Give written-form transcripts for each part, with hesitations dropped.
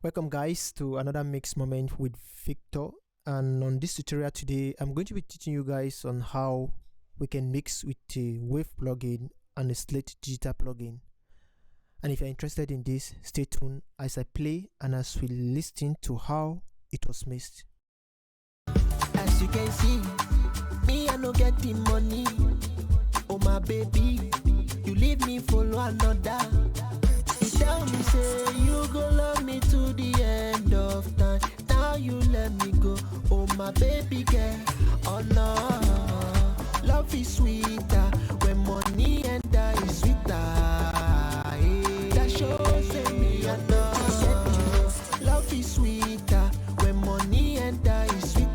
Welcome guys to another mix moment with Victor, and on this tutorial today I'm going to be teaching you guys on how we can mix with the Wave plugin and the Slate Digital plugin. And if you're interested in this, stay tuned as I play and as we listen to how it was mixed. As you can see, me I no get the money. Oh my baby, you leave me follow another. You tell me say you go love me to the end of time. Now you let me go. Oh my baby girl, oh no, love is sweeter when money enter is sweeter. Hey, that shows me I know love is sweeter when money enter is sweeter.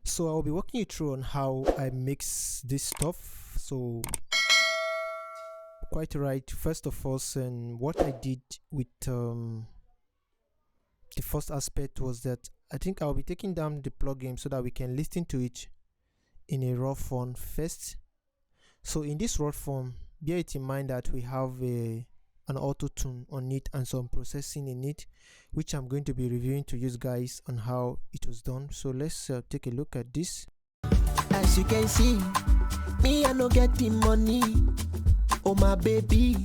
So I'll be walking you through on how I mix this stuff. So quite right, first of all, and what I did with the first aspect was that I think I'll be taking down the plugin so that we can listen to it in a raw form first. So in this raw form, bear it in mind that we have an auto tune on it and some processing in it, which I'm going to be reviewing to you guys on how it was done. So let's take a look at this. As you can see, me I no get the money. Oh my baby,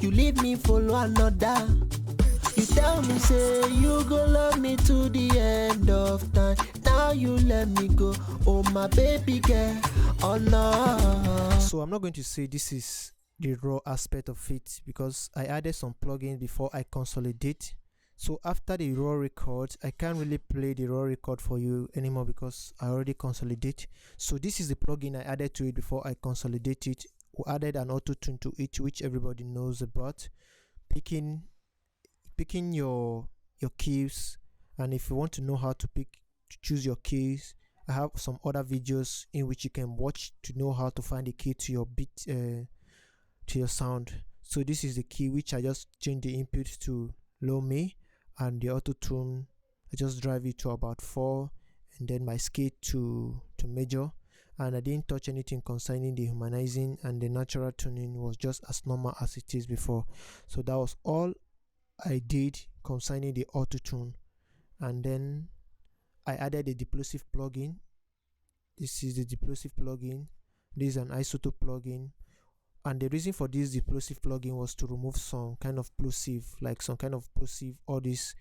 you leave me follow another. You tell me say you go love me to the end of time. Now you let me go. Oh my baby girl, oh no. So I'm not going to say this is the raw aspect of it because I added some plugins before I consolidate. So after the raw record, I can't really play the raw record for you anymore because I already consolidate. So this is the plugin I added to it before I consolidate it. We added an auto tune to it, which everybody knows about. Picking your keys, and if you want to know how to choose your keys, I have some other videos in which you can watch to know how to find the key to your beat, to your sound. So this is the key which I just change the input to low Mi, and the auto tune I just drive it to about 4, and then my scale to major, and I didn't touch anything concerning the humanizing, and the natural tuning was just as normal as it is before. So that was all I did concerning the auto tune. And then I added a deplosive plugin. This is the deplosive plugin. This is an isotope plugin, and the reason for this deplosive plugin was to remove some kind of plosive, like some kind of plosive, all this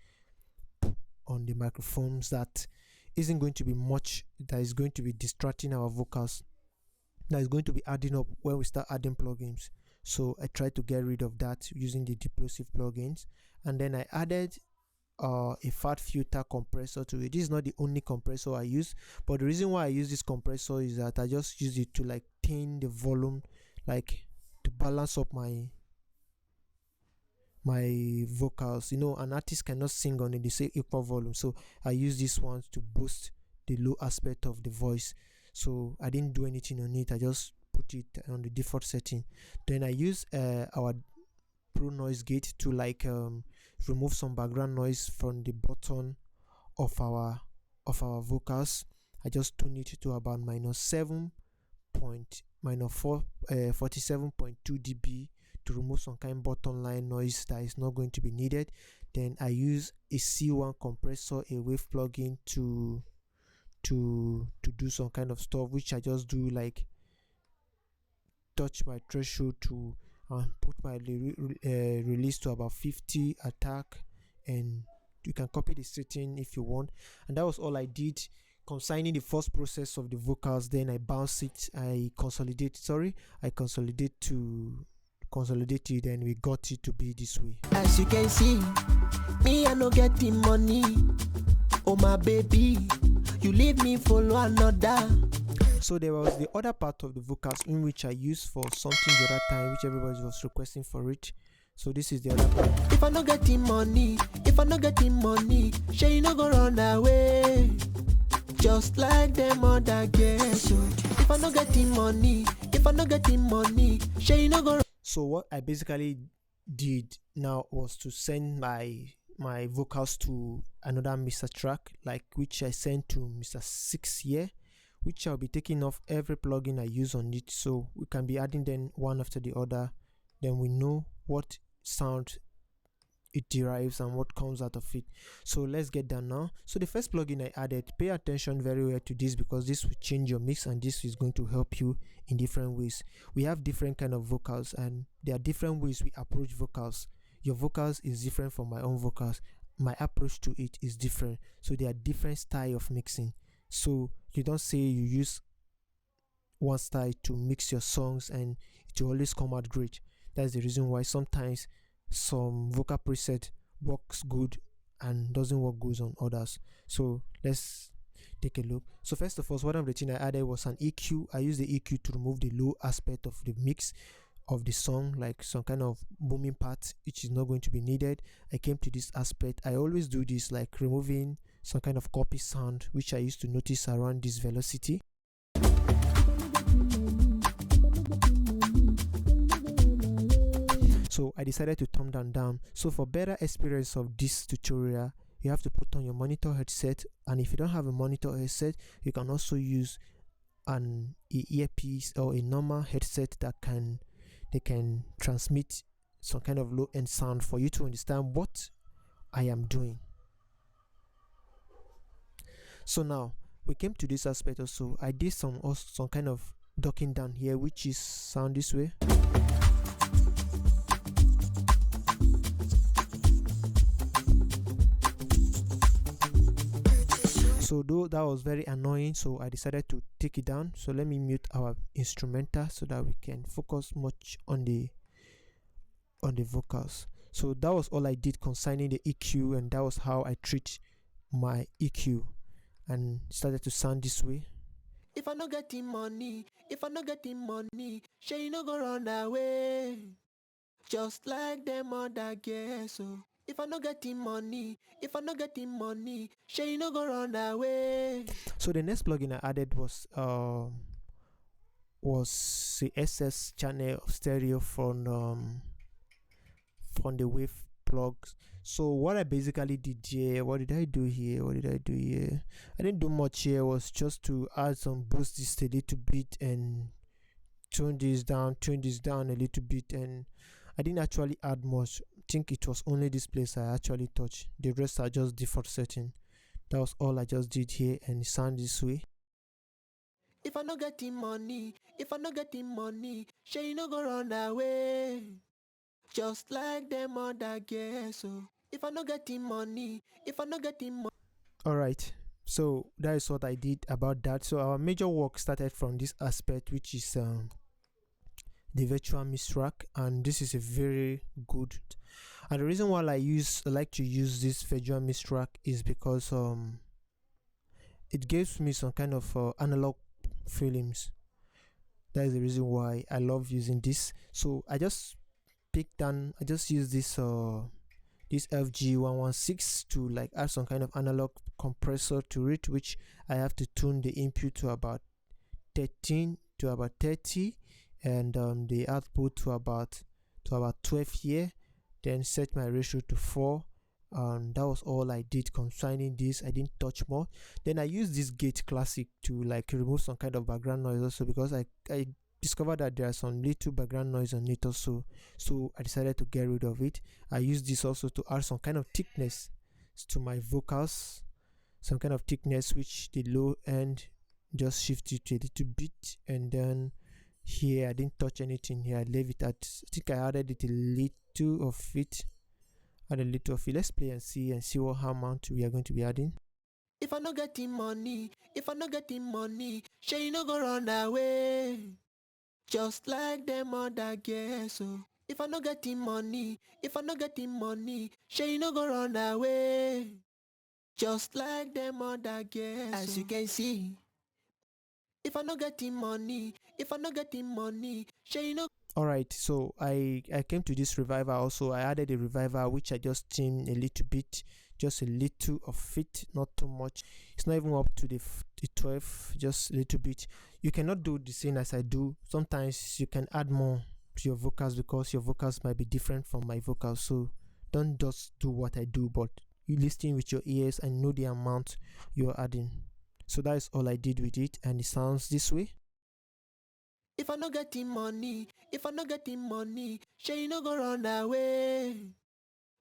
on the microphones that isn't going to be much, that is going to be distracting our vocals, that is going to be adding up when we start adding plugins. So I tried to get rid of that using the deplosive plugins. And then I added a fat filter compressor to it. This is not the only compressor I use, but the reason why I use this compressor is that I just use it to like tame the volume, like to balance up my vocals. You know, an artist cannot sing on the same equal volume, so I use this one to boost the low aspect of the voice. So I didn't do anything on it, I just put it on the default setting. Then I use our Pro Noise Gate to like remove some background noise from the bottom of our vocals. I just tune it to about -47.2 dB to remove some kind of bottom line noise that is not going to be needed. Then I use a C1 compressor, a wave plugin to do some kind of stuff, which I just do like touch my threshold to put my release to about 50 attack, and you can copy the setting if you want. And that was all I did concerning the first process of the vocals. Then I bounce it, I consolidate it, and we got it to be this way. As you can see, me I no get the money. Oh my baby, you leave me follow another. So there was the other part of the vocals in which I used for something the other time, which everybody was requesting for it. So this is the other part. If I no get the money, sure you no go run away. just like them other girls. So if I no getting money, if I no getting money, sure you no go. So what I basically did now was to send my vocals to another Mr. track, like which I sent to Mr. 6 here, which I'll be taking off every plugin I use on it, so we can be adding them one after the other. Then we know what sound it derives and what comes out of it. So let's get done now. So the first plugin I added, pay attention very well to this, because this will change your mix and this is going to help you in different ways. We have different kind of vocals and there are different ways we approach vocals. Your vocals is different from my own vocals. My approach to it is different. So there are different style of mixing. So you don't say you use one style to mix your songs and it will always come out great. That's the reason why sometimes some vocal preset works good and doesn't work good on others. So let's take a look. So first of all, one of the things I added was an EQ. I used the EQ to remove the low aspect of the mix of the song, like some kind of booming part which is not going to be needed. I came to this aspect. I always do this, like removing some kind of copy sound which I used to notice around this velocity. So I decided to tone that down. So for better experience of this tutorial, you have to put on your monitor headset, and if you don't have a monitor headset, you can also use an earpiece or a normal headset that can transmit some kind of low end sound for you to understand what I am doing. So now we came to this aspect also. I did some kind of ducking down here, which is sound this way. So though that was very annoying, so I decided to take it down. So let me mute our instrumental so that we can focus much on the vocals. So that was all I did concerning the EQ, and that was how I treat my EQ, and started to sound this way. If I no getting money, if I no getting money, sure you no go run away, just like them other girls. So if I no getting money, if I no getting money, sure you no go run away. So the next plugin I added was the SS channel of stereo from the wave plugs. So what I basically did here, what did I do here? I didn't do much here. It was just to add some boost this a little bit and tune this down a little bit, and I didn't actually add much. I think it was only this place I actually touched. The rest are just default setting. That was all I just did here, and it sounds this way. If I no getting money, if I no getting money, sure you no go run away, just like them other girls. So if I no getting money, if I no getting money. Alright, so that is what I did about that. So our major work started from this aspect, which is the virtual mix track, and this is a very good. And the reason why I like to use this virtual mix track is because it gives me some kind of analog feelings. That is the reason why I love using this. So I just use this FG116 to like add some kind of analog compressor to it, which I have to tune the input to about 13 to about 30, and the output to about 12 here, then set my ratio to 4. That was all I did concerning this. I didn't touch more. Then I used this gate classic to like remove some kind of background noise also, because I discovered that there are some little background noise on it also, so I decided to get rid of it. I used this also to add some kind of thickness to my vocals, some kind of thickness which the low end just shifted to a little bit, and then here I didn't touch anything here. I leave it at, I think I added it a little of it. Let's play and see what how amount we are going to be adding. If I no getting money, if I no getting money, sure you no go run away, just like them other girls. So if I no getting money, if I no getting money, sure you no go run away, just like them other girls. As you can see, if I no getting money, if I no getting money, sure you no. Alright, so I came to this reviver also. I added a reviver which I just tuned a little bit just a little of it, not too much. It's not even up to the 12, just a little bit. You cannot do the same as I do. Sometimes you can add more to your vocals because your vocals might be different from my vocals. So don't just do what I do, but you listen with your ears and know the amount you're adding. So that is all I did with it, and it sounds this way. If I no getting money, sure you no go run away.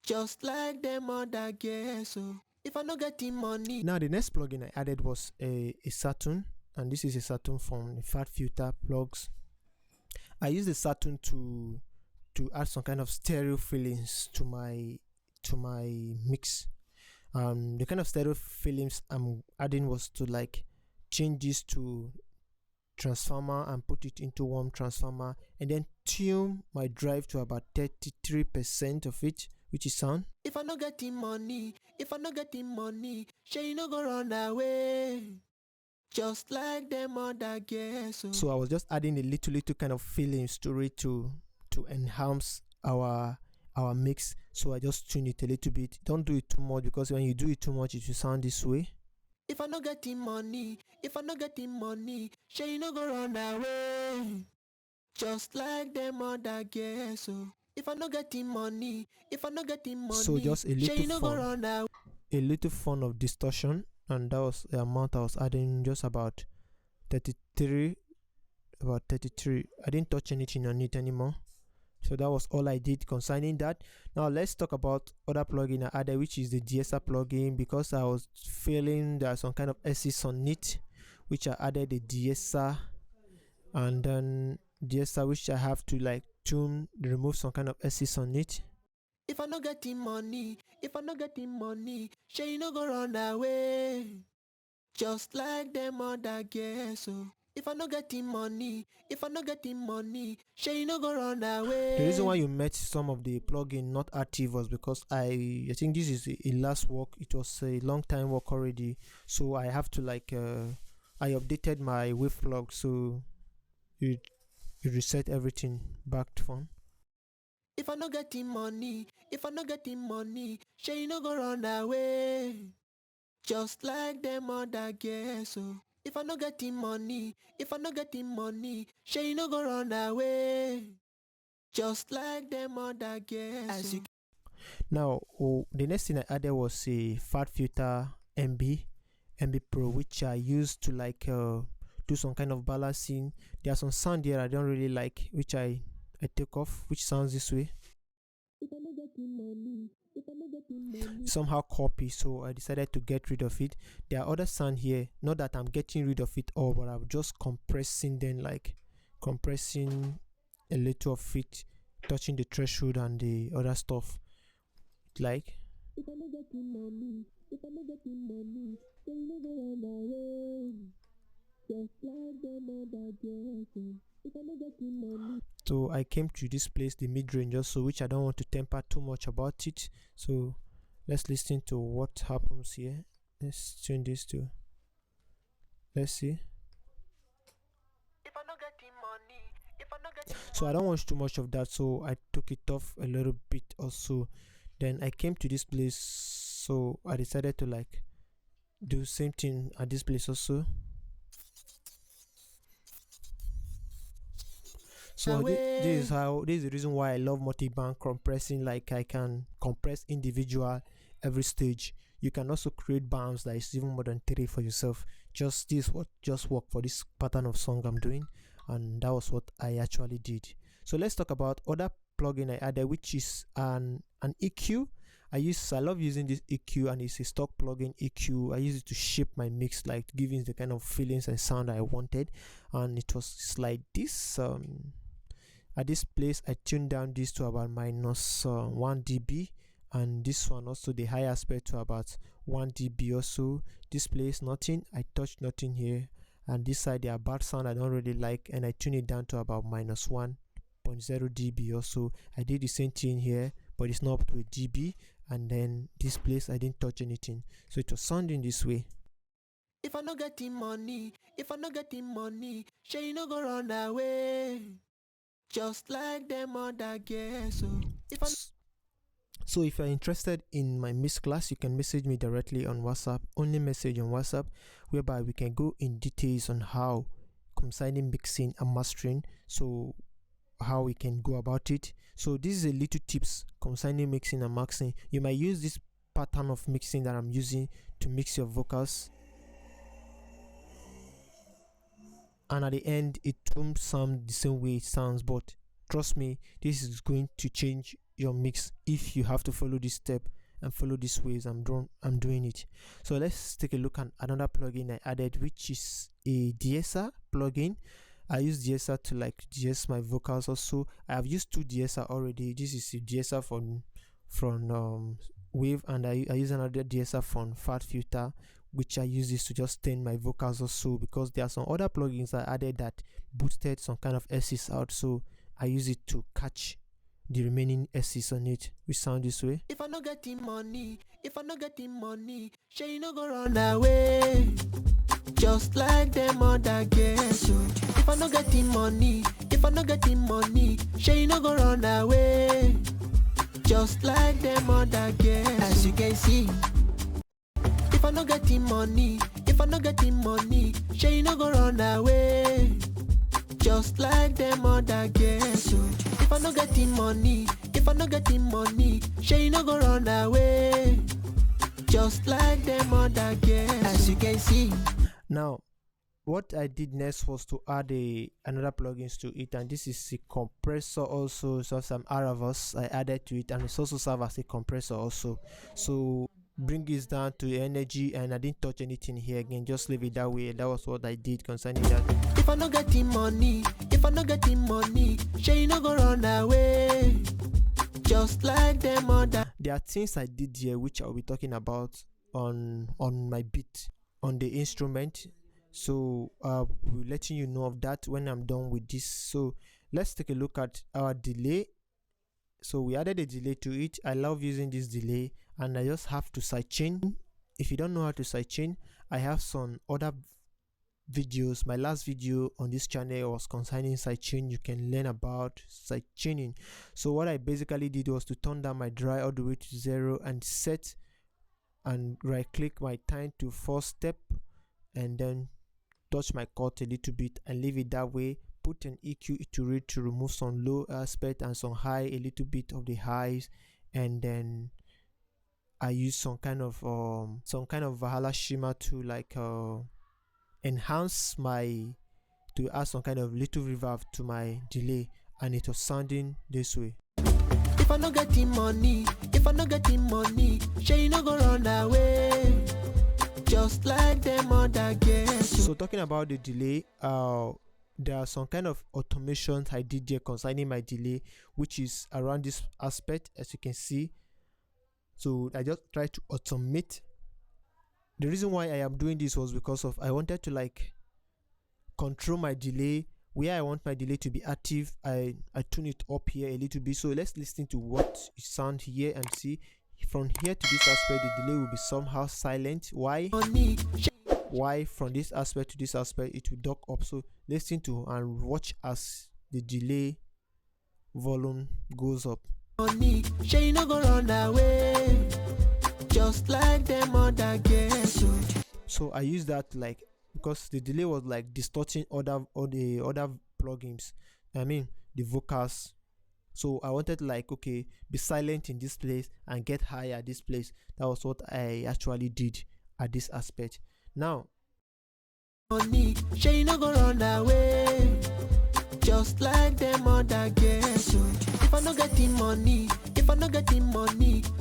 Just like them other girls, so if I no getting money. Now the next plugin I added was a Saturn, and this is a Saturn from the Fat Filter plugs. I use the Saturn to add some kind of stereo feelings to my mix. The kind of stereo feelings I'm adding was to like change this to transformer and put it into one transformer, and then tune my drive to about 33% of it, which is sound. If I no getting money, sure you no go run away. Just like them other girls. So I was just adding a little kind of feelings to it to enhance our mix. So I just tune it a little bit. Don't do it too much, because when you do it too much, it will sound this way. If I no getting money, sure you no go run away. Just like them other girls. So if I no getting money, so just a sure you little no go run away. a little fun of distortion, and that was the amount I was adding, just about 33. I didn't touch anything on it anymore. So that was all I did concerning that. Now let's talk about other plugin I added, which is the DSR plugin, because I was feeling there are some kind of S's on it, which I added the DSR, and then DSR which I have to like tune, remove some kind of S's on it. If I no getting money, sure you no go run away. Just like them other girls. So if I no getting money, sure you no go run away. The reason why you met some of the plugin not active was because I think this is a last work. It was a long time work already, so I have to like I updated my wave plug, so it reset everything back to fun. If I no getting money, sure you no go run away. Just like them other girls. So if I no getting money, sure you no go run away. Just like them other girls. So. Now the next thing I added was a Fat Filter MB Pro, which I used to like do some kind of balancing. There are some sound here I don't really like, which I take off, which sounds this way. Somehow copy, so I decided to get rid of it. There are other sound here, not that I'm getting rid of it all, but I'm just compressing them, like compressing a little of it, touching the threshold and the other stuff, like. So I came to this place, the mid-range also, which I don't want to temper too much about it. So let's listen to what happens here. Let's tune this to, let's see. So I don't want too much of that, so I took it off a little bit also. Then I came to this place, so I decided to like do same thing at this place also. So this is the reason why I love multi-band compressing. Like I can compress individual every stage. You can also create bands that is even more than 3 for yourself. Just this what just work for this pattern of song I'm doing, and that was what I actually did. So let's talk about other plugin I added, which is an EQ. I love using this EQ, and it's a stock plugin EQ. I use it to shape my mix, like to give it the kind of feelings and sound I wanted, and it was like this. At this place I tuned down this to about minus 1 dB, and this one also the high aspect to about 1 dB also. This place nothing, I touched nothing here, and this side the bad sound I don't really like, and I tune it down to about minus 1.0 dB also. I did the same thing here, but it's not up to a dB, and then this place I didn't touch anything, so it was sounding this way. If I no getting money, sure you no go run away. Just like them other girls. So So if you're interested in my mix class, you can message me directly on WhatsApp, only message on WhatsApp, whereby we can go in details on how concerning mixing and mastering, so how we can go about it. So this is a little tips concerning mixing and mastering. You might use this pattern of mixing that I'm using to mix your vocals, and at the end it won't sound the same way it sounds, but trust me, this is going to change your mix if you have to follow this step and follow these ways I'm doing it. So let's take a look at another plugin I added, which is a de-esser plugin. I use de-esser to like de-ess my vocals. Also, I have used 2 de-esser already. This is a de-esser from Wave, and I use another de-esser from Fat Filter, which I use this to just thin my vocals also, because there are some other plugins I added that boosted some kind of S's out, so I use it to catch the remaining S's on it, which sound this way. If I no getting money, sure you no go run away. Just like them other girls. So if I no getting money, sure you no go run away. Just like them other girls. As you can see, if I no getting money, sure you no go run away. Just like them other girls. So if I no getting money, sure you no go run away. Just like them other girls. As you can see. Now, what I did next was to add another plugins to it, and this is a compressor also. So some Aravos I added to it, and it's also serve as a compressor also. So bring this down to energy, and I didn't touch anything here again, just leave it that way. That was what I did concerning that. If I no getting money, sure you no go run away. Just like them other. There are things I did here which I'll be talking about on my beat, on the instrument. So we're letting you know of that when I'm done with this. So let's take a look at our delay. So we added a delay to it. I love using this delay, and I just have to sidechain. If you don't know how to sidechain, I have some other videos. My last video on this channel was concerning sidechain. You can learn about sidechaining. So what I basically did was to turn down my dry all the way to 0 and set and right click my time to 4 step, and then touch my cut a little bit and leave it that way. Put an EQ to it to remove some low aspect and some high, a little bit of the highs, and then I use some kind of Valhalla shimmer to like enhance to add some kind of little reverb to my delay, and it was sounding this way. If I no getting money, sure you no go run away. Just like them other girls. So talking about the delay, there are some kind of automations I did here concerning my delay, which is around this aspect, as you can see. So I just try to automate. The reason why I am doing this was because of I wanted to like control my delay. Where I want my delay to be active, I tune it up here a little bit. So let's listen to what it sound here and see. From here to this aspect, the delay will be somehow silent. Why from this aspect to this aspect it will duck up? So listen to and watch as the delay volume goes up. Sure you no go run away. Just like them other girls. So I use that like because the delay was like distorting the other plugins, I mean the vocals. So I wanted to like, okay, be silent in this place and get high at this place. That was what I actually did at this aspect. Now, sure you no go run away. Just like them other girls. If I no getting money,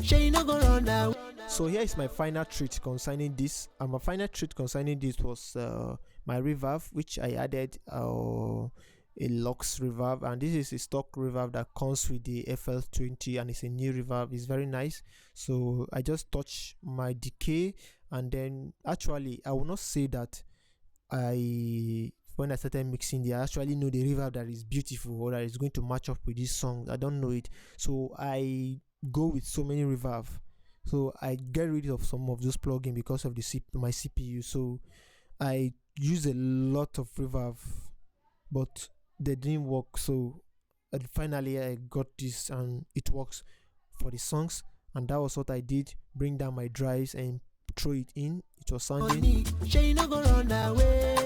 sure you no go run away. So here is my final treat concerning this. And my final treat concerning this was my reverb, which I added a Lux reverb, and this is a stock reverb that comes with the FL20, and it's a new reverb. It's very nice. So I just touch my decay, and then actually I will not say that when I started mixing, I actually know the reverb that is beautiful or that is going to match up with this song. I don't know it, so I go with so many reverb. So I get rid of some of those plugins because of my CPU. So I use a lot of reverb, but they didn't work. So finally I got this, and it works for the songs. and that was what I did. Bring down my drives and throw it in. It was sounding. Money, she no go run away,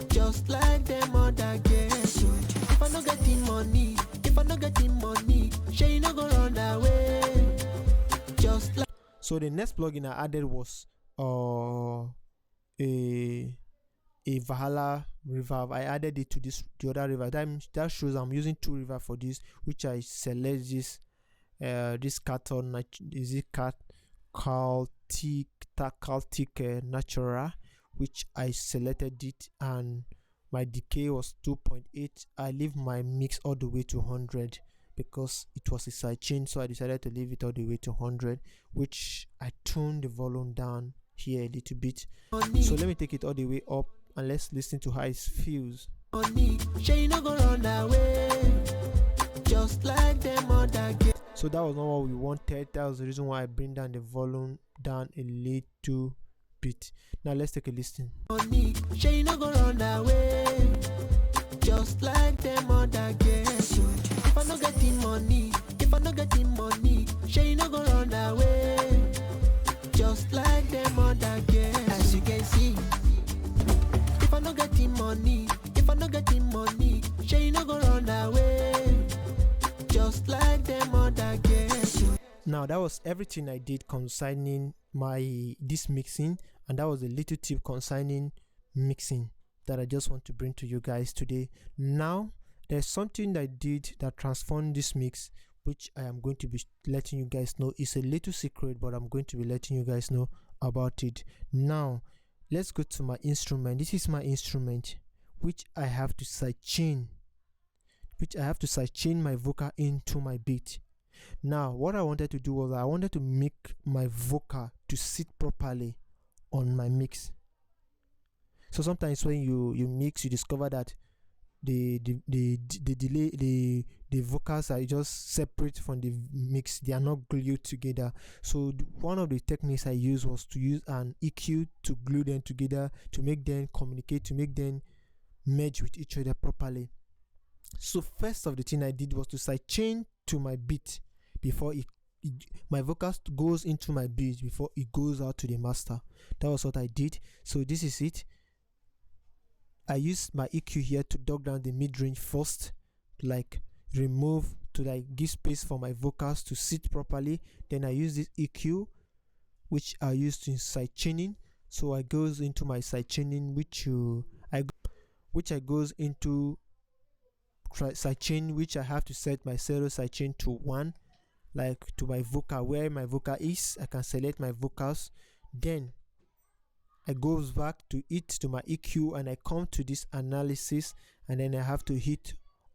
just like them other girls. If I no getting money, she no go run away, just like. So the next plugin I added was a Valhalla reverb. I added it to the other reverb. That shows I'm using 2 reverb for this, which I select this carton. Is it Cultic Natural, which I selected it, and my decay was 2.8. I leave my mix all the way to 100 because it was a sidechain, so I decided to leave it all the way to 100, which I tuned the volume down here a little bit. So let me take it all the way up and let's listen to how it feels. She no go run away, just like them other girls. So that was not what we wanted. That was the reason why I bring down the volume down a little bit. Now let's take a listen. She no go run away, just like them other girls. If I no getting money, she no go run away, just like them other girls. As you can see, if I no getting money, she no go run away, just like them other girls. Now that was everything I did concerning this mixing, and that was a little tip concerning mixing that I just want to bring to you guys today. Now there's something that I did that transformed this mix, which I am going to be letting you guys know. It's a little secret, but I'm going to be letting you guys know about it. Now let's go to my instrument. This is my instrument, which I have to sidechain my vocal into my beat. Now what I wanted to do was I wanted to make my vocal to sit properly on my mix. So sometimes when you mix, you discover that the delay, the vocals are just separate from the mix. They are not glued together. So one of the techniques I used was to use an EQ to glue them together, to make them communicate, to make them merge with each other properly. So first of the thing I did was to sidechain to my beat before my vocals goes into my beat before it goes out to the master. That was what I did. So this is it. I used my EQ here to dog down the mid-range first, like remove, to like give space for my vocals to sit properly. Then I use this EQ, which I used in sidechaining. So I goes into my sidechaining, which I goes into sidechain, which I have to set my stereo sidechain to 1, like to my vocal, where my vocal is. I can select my vocals, then I goes back to it, to my EQ, and I come to this analysis, and then I have to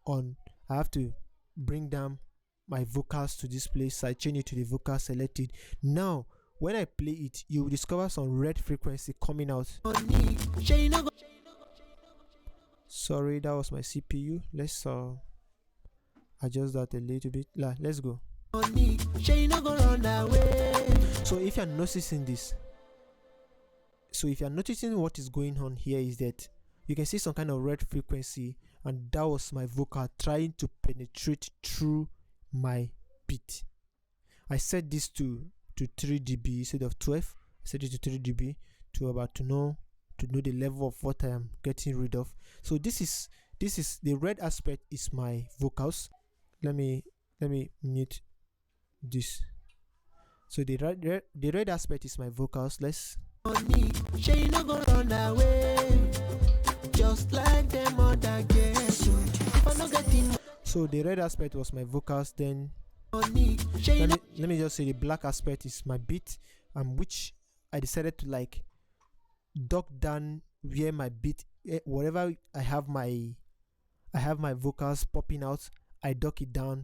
I have to bring down my vocals to this place, sidechain it to the vocal selected. Now when I play it, you will discover some red frequency coming out. Sorry, that was my CPU. Let's adjust that a little bit. Let's go. So if you're noticing this, what is going on here is that you can see some kind of red frequency, and that was my vocal trying to penetrate through my beat. I set this to 3 dB instead of 12. I set it to 3 dB to know the level of what I am getting rid of. So this is the red aspect is my vocals. Let me mute this. So the red aspect is my vocals. Let's She no go run away, just like them other girls. If I no getting so the red aspect was my vocals. Then money, let me just say the black aspect is my beat, which I decided to like dog down where my beat, wherever I have my vocals popping out, I dog it down,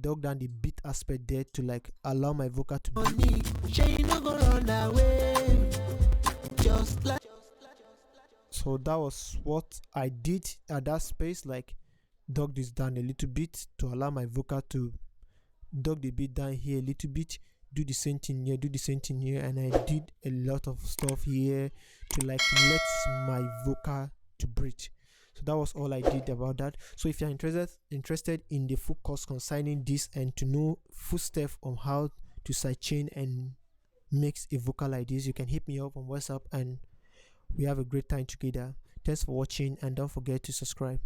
dog down the beat aspect there to like allow my vocal to money, she no go run away, just like. So that was what I did at that space, like dog this down a little bit to allow my vocal to dog the beat down here a little bit, do the same thing here, and I did a lot of stuff here to like let my vocal to breathe. So that was all I did about that. So if you're interested in the full course concerning this and to know full step on how to sidechain and mix a vocal like this, you can hit me up on WhatsApp and we have a great time together. Thanks for watching and don't forget to subscribe.